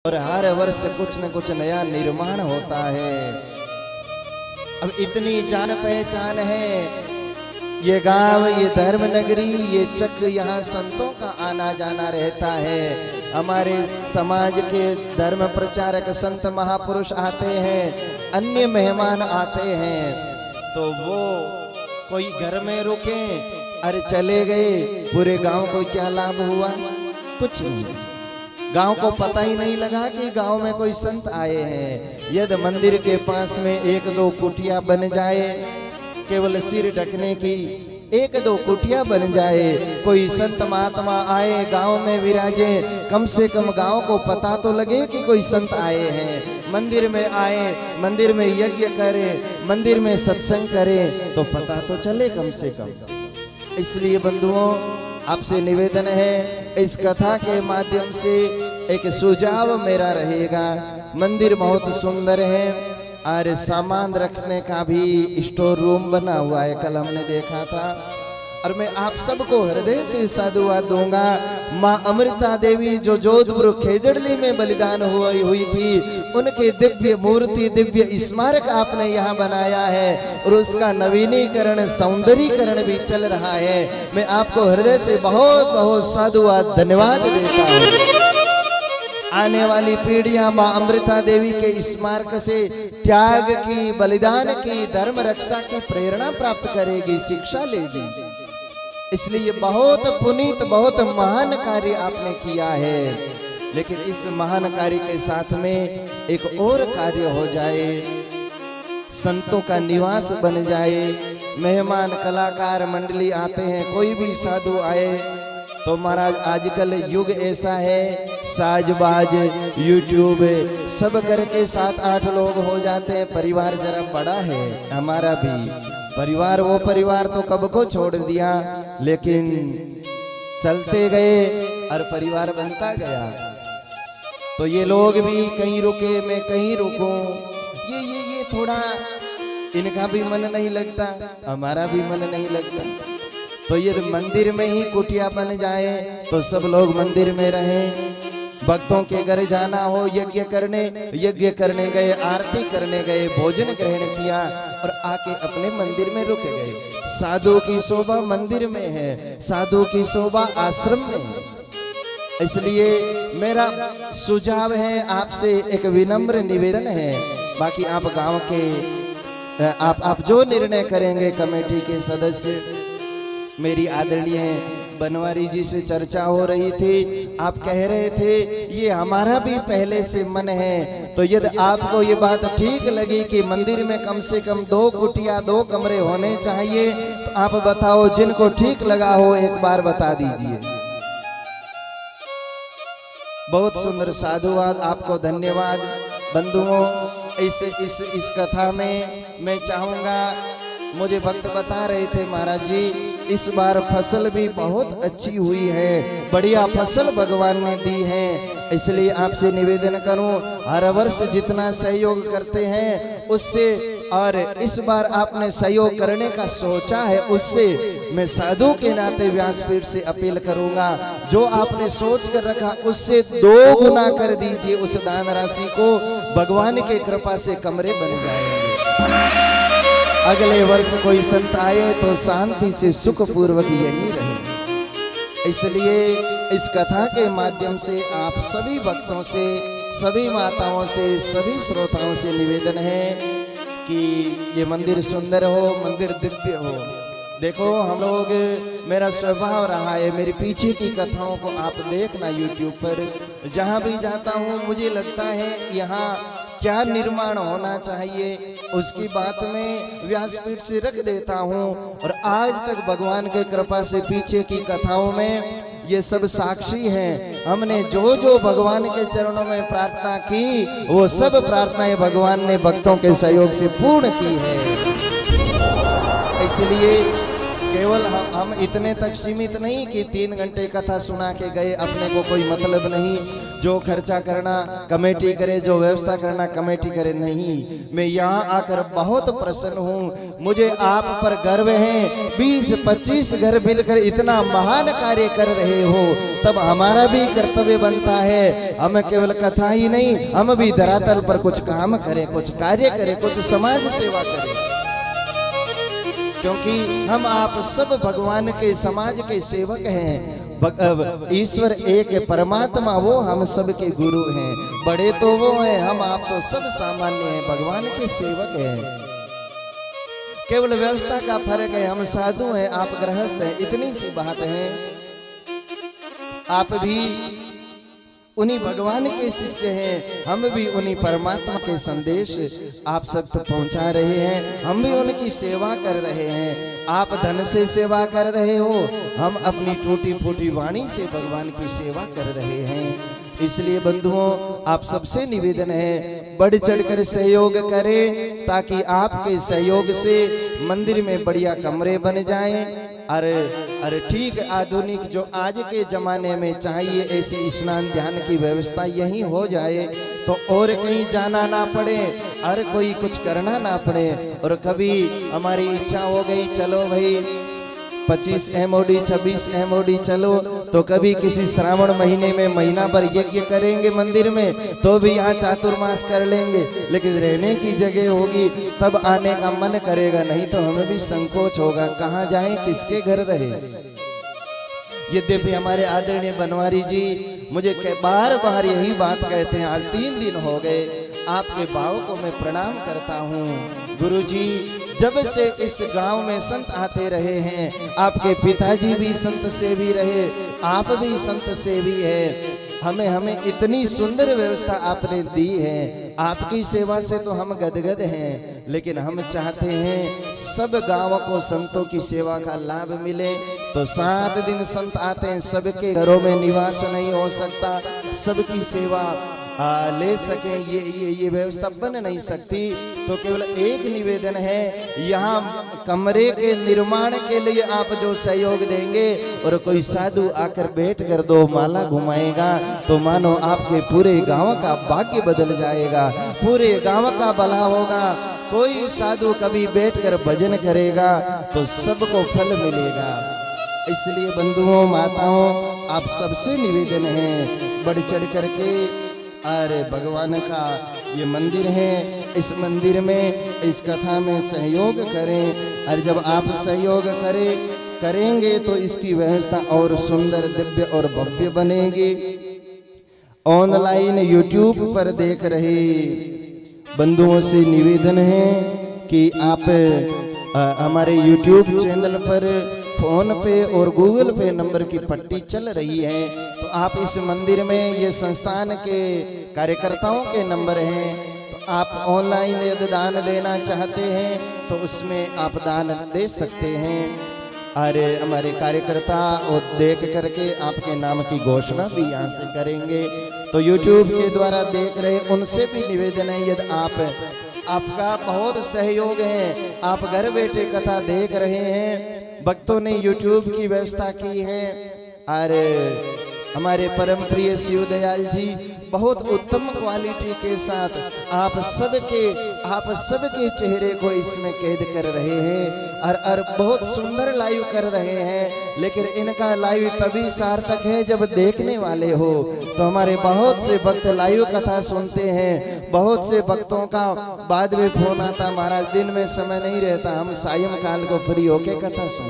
और हर वर्ष कुछ न कुछ नया निर्माण होता है। अब इतनी जान पहचान है, ये गांव, ये धर्म नगरी, ये चक्र, यहाँ संतों का आना जाना रहता है। हमारे समाज के धर्म प्रचारक संत महापुरुष आते हैं, अन्य मेहमान आते हैं, तो वो कोई घर में रुके, अरे चले गए, पूरे गांव को क्या लाभ हुआ? कुछ नहीं। गांव को पता ही नहीं लगा कि गांव में कोई संत आए हैं। यदि मंदिर के पास में एक दो कुटिया बन जाए, केवल सिर ढकने की एक दो कुटिया बन जाए, कोई संत महात्मा आए, गांव में विराजे, कम से कम गांव को पता तो लगे कि कोई संत आए हैं। मंदिर में आए, मंदिर में यज्ञ करे, मंदिर में सत्संग करे, तो पता तो चले कम से कम। इसलिए बंधुओं, आपसे निवेदन है, इस कथा के माध्यम से एक सुझाव मेरा रहेगा। मंदिर बहुत सुंदर है और सामान रखने का भी स्टोर रूम बना हुआ है, कल हमने देखा था। और मैं आप सबको हृदय से साधुवाद दूंगा। माँ अमृता देवी जो जोधपुर खेजड़ली में बलिदान हुई थी, उनके दिव्य मूर्ति, दिव्य स्मारक आपने यहाँ बनाया है और उसका नवीनीकरण, सौंदर्यीकरण भी चल रहा है। मैं आपको हृदय से बहुत बहुत साधुवाद, धन्यवाद देता हूँ। आने वाली पीढ़ियां माँ अमृता देवी के स्मारक से त्याग की, बलिदान की, धर्म रक्षा की प्रेरणा प्राप्त करेगी, शिक्षा लेगी। इसलिए बहुत पुनीत, बहुत महान कार्य आपने किया है। लेकिन इस महान कार्य के साथ में एक और कार्य हो जाए, संतों का निवास बन जाए। मेहमान, कलाकार मंडली आते हैं, कोई भी साधु आए तो महाराज आजकल युग ऐसा है, साजबाज, यूट्यूब सब करके 7-8 लोग हो जाते हैं। परिवार जरा बड़ा है हमारा भी परिवार, वो परिवार तो कब को छोड़ दिया, लेकिन चलते गए और परिवार बनता गया। तो ये लोग भी कहीं रुके, मैं कहीं रुकूं, ये थोड़ा इनका भी मन नहीं लगता, हमारा भी मन नहीं लगता। तो ये मंदिर में ही कुटिया बन जाए तो सब लोग मंदिर में रहें। भक्तों के घर जाना हो, यज्ञ करने गए, आरती करने गए, भोजन ग्रहण किया और आके अपने मंदिर में रुक गए। साधु की शोभा मंदिर में है, साधु की शोभा आश्रम में है। इसलिए मेरा सुझाव है, आपसे एक विनम्र निवेदन है। बाकी आप गांव के आप जो निर्णय करेंगे, कमेटी के सदस्य, मेरी आदरणीय बनवारी जी से चर्चा हो रही थी, आप कह रहे थे ये हमारा भी पहले से मन है। तो यदि आपको ये बात ठीक लगी कि मंदिर में कम से कम 2 कुटिया, 2 कमरे होने चाहिए, तो आप बताओ, जिनको ठीक लगा हो एक बार बता दीजिए। बहुत सुंदर साधुवाद, आपको धन्यवाद। बंधुओं, इस कथा में मैं चाहूंगा, मुझे भक्त बता रहे थे महाराज जी, इस बार फसल भी बहुत अच्छी हुई है, बढ़िया फसल भगवान ने दी है। इसलिए आपसे निवेदन करूं, हर वर्ष जितना सहयोग करते हैं उससे, और इस बार आपने सहयोग करने का सोचा है, उससे मैं साधु के नाते व्यासपीठ से अपील करूंगा, जो आपने सोच कर रखा उससे 2 गुना कर दीजिए उस दान राशि को। भगवान के कृपा से कमरे बन जाएंगे। अगले वर्ष कोई संत आए तो शांति से सुख पूर्वक यही रहे। इसलिए इस कथा के माध्यम से आप सभी भक्तों से, सभी माताओं से, सभी श्रोताओं से निवेदन है कि ये मंदिर सुंदर हो, मंदिर दिव्य हो। देखो, हम लोग, मेरा स्वभाव रहा है, मेरे पीछे की कथाओं को आप देखना यूट्यूब पर, जहाँ भी जाता हूँ मुझे लगता है यहाँ क्या निर्माण होना चाहिए, उसकी बात में व्यासपीठ से रख देता हूँ। और आज तक भगवान के कृपा से पीछे की कथाओं में ये सब साक्षी हैं। हमने जो जो भगवान के चरणों में प्रार्थना की, वो सब प्रार्थनाएं भगवान ने भक्तों के सहयोग से पूर्ण की है। इसलिए केवल हम इतने तक सीमित नहीं कि 3 घंटे कथा सुना के गए, अपने को कोई मतलब नहीं। जो खर्चा करना कमेटी करे, जो व्यवस्था करना कमेटी करे, नहीं। मैं यहाँ आकर बहुत प्रसन्न हूँ, मुझे आप पर गर्व है। 20-25 घर मिलकर इतना महान कार्य कर रहे हो, तब हमारा भी कर्तव्य बनता है, हम केवल कथा ही नहीं, हम भी धरातल पर कुछ काम करें, कुछ कार्य करें, कुछ समाज सेवा करें, क्योंकि हम आप सब भगवान के समाज के सेवक हैं। ईश्वर एक है, परमात्मा वो हम सब के गुरु हैं। बड़े तो वो हैं, हम आप तो सब सामान्य हैं, भगवान के सेवक हैं। केवल व्यवस्था का फर्क है, हम साधु हैं, आप गृहस्थ हैं, इतनी सी बात है। आप भी उन्हीं भगवान के शिष्य हैं, हम भी उन्हीं परमात्मा के संदेश आप सब तक पहुंचा रहे हैं, हम भी उनकी सेवा कर रहे हैं। आप धन से सेवा कर रहे हो, हम अपनी टूटी फूटी वाणी से भगवान की सेवा कर रहे हैं। इसलिए बंधुओं, आप सबसे निवेदन है, बढ़ चढ़कर सहयोग करें, ताकि आपके सहयोग से मंदिर में बढ़िया कमरे बन जाएं। अरे ठीक आधुनिक जो आज के जमाने में चाहिए, ऐसी स्नान ध्यान की व्यवस्था यहीं हो जाए, तो और कहीं जाना ना पड़े, अरे कोई कुछ करना ना पड़े। और कभी हमारी इच्छा हो गई, चलो भाई 25 MOD 26 MOD चलो, तो कभी किसी श्रावण महीने में महीना भर यज्ञ करेंगे मंदिर में, तो भी यहाँ चातुर्मास कर लेंगे। लेकिन रहने की जगह होगी तब आने का मन करेगा, नहीं तो हमें भी संकोच होगा, कहाँ जाएं, किसके घर रहे। यद्यपि हमारे आदरणीय बनवारी जी मुझे बार बार यही बात कहते हैं, आज 3 दिन हो गए, आपके भाव को मैं प्रणाम करता हूँ। गुरु जी, जब से इस गांव में संत आते रहे हैं, आपके पिताजी भी संत सेवी रहे, आप भी संत सेवी है, हमें इतनी सुंदर व्यवस्था आपने दी है, आपकी सेवा से तो हम गदगद हैं। लेकिन हम चाहते हैं सब गांवों को संतों की सेवा का लाभ मिले। तो 7 दिन संत आते हैं, सबके घरों में निवास नहीं हो सकता, सबकी सेवा ले सकें, ये व्यवस्था बन नहीं सकती। तो केवल एक निवेदन है, यहाँ कमरे के निर्माण के लिए आप जो सहयोग देंगे, और कोई साधु आकर बैठ कर 2 माला घुमाएगा, तो मानो आपके पूरे गांव का भाग्य बदल जाएगा, पूरे गांव का भला होगा। कोई साधु कभी बैठकर भजन करेगा तो सबको फल मिलेगा। इसलिए बंधुओं माताओं, आप सबसे निवेदन है, बढ़ चढ़ करके अरे भगवान का ये मंदिर है, इस मंदिर में इस कथा में सहयोग करें। और जब आप सहयोग करेंगे तो इसकी व्यवस्था और सुंदर, दिव्य और भव्य बनेगी। ऑनलाइन YouTube पर देख रहे बंधुओं से निवेदन है कि आप हमारे YouTube चैनल पर फोन पे और गूगल पे नंबर की पट्टी चल रही है, तो आप इस मंदिर में, ये संस्थान के कार्यकर्ताओं के नंबर हैं, तो आप ऑनलाइन यदि दान देना चाहते हैं तो उसमें आप दान दे सकते हैं। अरे हमारे कार्यकर्ता वो देख करके आपके नाम की घोषणा भी यहाँ से करेंगे। तो YouTube के द्वारा देख रहे उनसे भी निवेदन है, यदि आपका बहुत सहयोग है, आप घर बैठे कथा देख रहे हैं, भक्तों ने YouTube की व्यवस्था की है। अरे हमारे परम प्रिय शिव दयाल जी बहुत उत्तम क्वालिटी के साथ आप सबके चेहरे को इसमें कैद कर रहे हैं और बहुत सुंदर लाइव कर रहे हैं। लेकिन इनका लाइव तभी सार्थक है जब देखने वाले हो। तो हमारे बहुत से भक्त लाइव कथा सुनते हैं, बहुत से भक्तों का बाद में फोन आता, महाराज दिन में समय नहीं रहता, हम सायं काल को फ्री होके कथा सुन